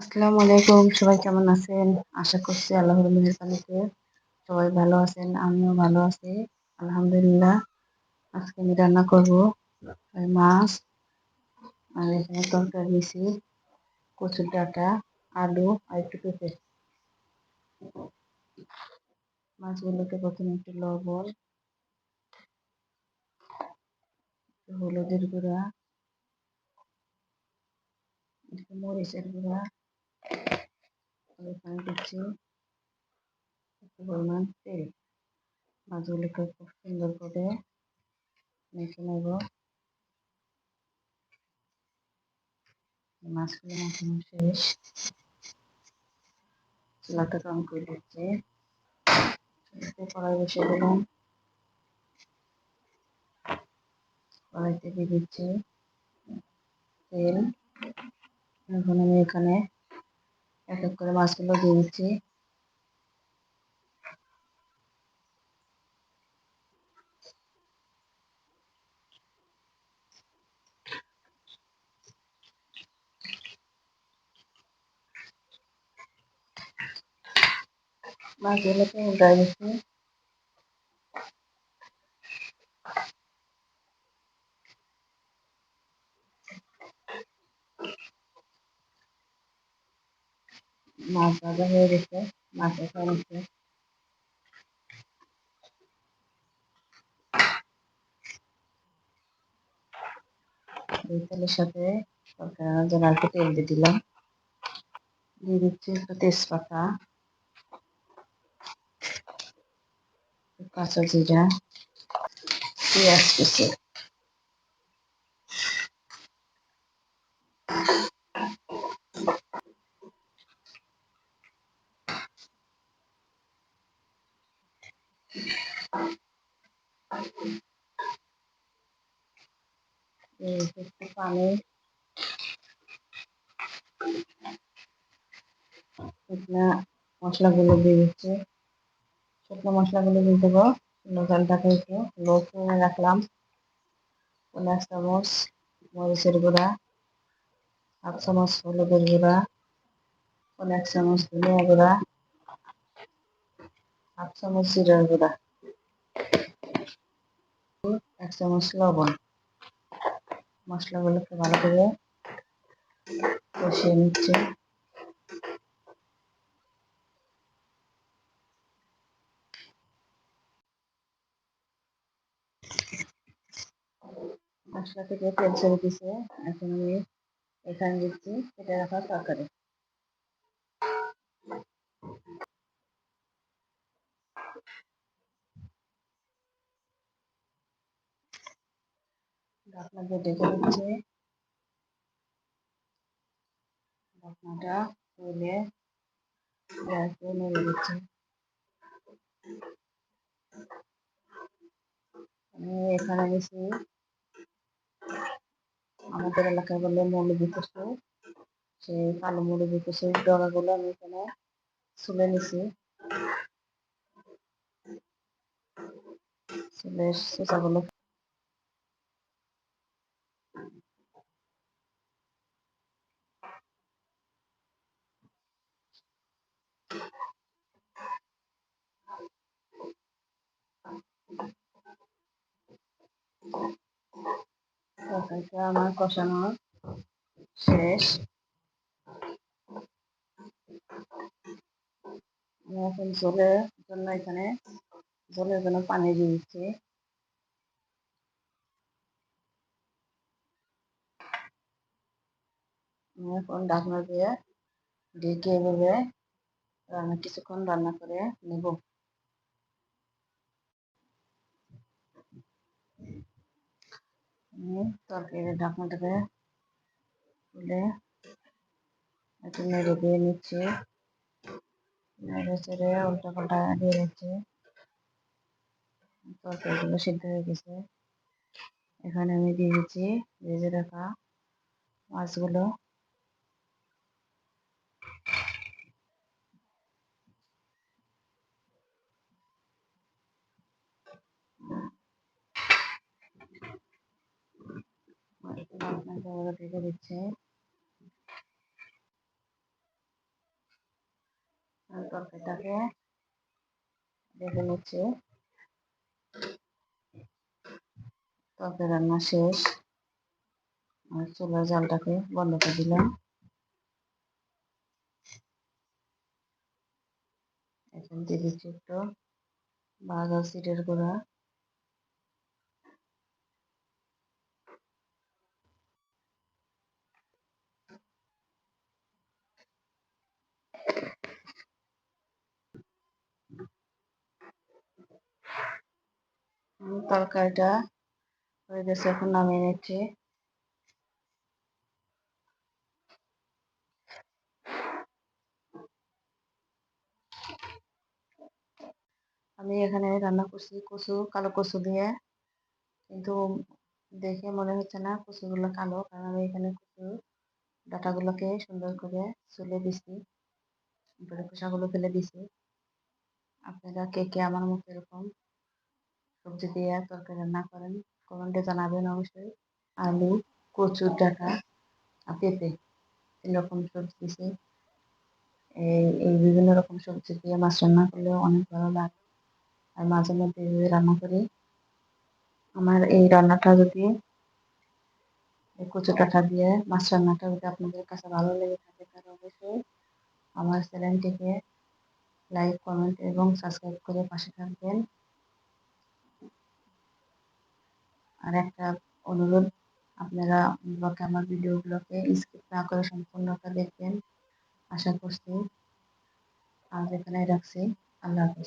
আসসালামু আলাইকুম, সবাই কেমন আছেন? আশা করছি আল্লাহর মেহেরবানিতে সবাই ভালো আছেন। আমিও ভালো আছি, আলহামদুলিল্লাহ। আজকে আমি রান্না করব মাছ। আর এখানে তরকারি দিয়েছি কচুর ডাঁটা, আলু আর একটু পেঁপে। মাছগুলোকে প্রথমে একটু লবণ, একটু হলুদের গুঁড়া, একটু মরিচের গুঁড়া, আর এখানে দিচ্ছি একটু পরিমাণ তেল। মাছগুলোকে খুব সুন্দর করে মেখে নেব। মাছগুলো মাখানো শেষ, চুলাটা অন করে দিচ্ছি। কড়াই বসিয়ে দিলাম, কড়াইতে দিয়ে দিচ্ছি তেল। এখন আমি এখানে এক এক করে মাছগুলো দিয়ে দিচ্ছি। মাছগুলোকে উল্টাই দিচ্ছি। মাছ ভাজা হয়ে গেছে, মাছের কারণে এই তেলের সাথে তরকারির জন্য একটু তেল দিয়ে দিলাম। দিয়ে দিচ্ছি একটু তেজপাতা, কাঁচা জিরা, পেঁয়াজ কুচি। একটু পানি, শুকনো মশলাগুলো দিয়ে দিচ্ছি। শুকনো মশলাগুলো দিয়ে দেবো। জলটাকে একটু লো ফ্লেমে রাখলাম। 1 চামচ মরিচের গুঁড়া, 1 চামচ হলুদের গুঁড়া, 1 চামচ ধনিয়া গুঁড়া, 1 চামচ জিরার গুঁড়া, 1 চামচ লবণ। মশলাগুলোকে ভালো করে কষিয়ে নিচ্ছি। মশলা থেকে তেল ছেড়ে দিছে। এখন আমি এখানে দিচ্ছি কেটে রাখা তরকারি। ঢাকনা দিয়ে ঢেকে দিচ্ছি। ঢাকনাটা খুলে গ্যাসে নেড়ে দিচ্ছি। আমি এখানে দিচ্ছি, আমাদের এলাকায় বলে মৌলবি কচু, সেই কালো মৌলবি কচুর ডগাগুলো আমি এখানে ছুলে নিছি। ছুলে খোসাগুলো তরকারিটা আমার কষানো শেষ। আমি এখন ঝোলের জন্য পানি দিয়ে দিচ্ছি। আমি এখন ঢাকনা দিয়ে ঢেকে এভাবে কিছুক্ষণ রান্না করে নেব। আমি তরকারির ঢাকনাটাকে তুলে একটু নেড়ে দিয়ে নিচ্ছি। নেড়ে চেড়ে উল্টা পাল্টা দিয়ে নিচ্ছি। তরকারিগুলো সিদ্ধ হয়ে গেছে। এখানে আমি দিয়ে দিচ্ছি ভেজে রাখা মাছগুলো। ঢেকে দিচ্ছি। তরকারিটাকে রেখে নিচ্ছে। তরকারি রান্না শেষ। আর চুলার জালটাকে বন্ধ করে দিলাম। এখন দিয়ে দিচ্ছি একটু ভাজা জিরের গুঁড়া, তরকারিটা হয়ে গেছে, এখন নামিয়ে নিচ্ছি। আমি এখানে রান্না করছি কচু, কালো কচু দিয়ে, কিন্তু দেখে মনে হচ্ছে না কচুগুলো কালো, কারণ আমি এখানে কচু ডাঁটাগুলোকে সুন্দর করে ছুলে দিছি, তারপরে খোসাগুলো ফেলে দিছি। আপনারা কে কে আমার মতো এরকম সবজি দিয়ে তরকারি রান্না করেন, কমেন্টে জানাবেন অবশ্যই। আলু, কচুর ডাঁটা আর পেঁপে, 3 রকম সবজি দিছি। এই বিভিন্ন রকম সবজি দিয়ে মাছ রান্না করলেও অনেক ভালো লাগে। আর মাঝে মধ্যে এভাবে রান্না করি। আমার এই রান্নাটা যদি, এই কচু ডাঁটা দিয়ে মাছ রান্নাটা যদি আপনাদের কাছে ভালো লেগে থাকে, তাহলে অবশ্যই আমার চ্যানেলটিকে লাইক, কমেন্ট এবং সাবস্ক্রাইব করে পাশে থাকবেন। আর একটা অনুরোধ, আপনারা আমার ভিডিওগুলোকে স্কিপ না করে সম্পূর্ণটা দেখবেন, আশা করছি। আজ এখানে রাখছি। আল্লাহ হাফেজ।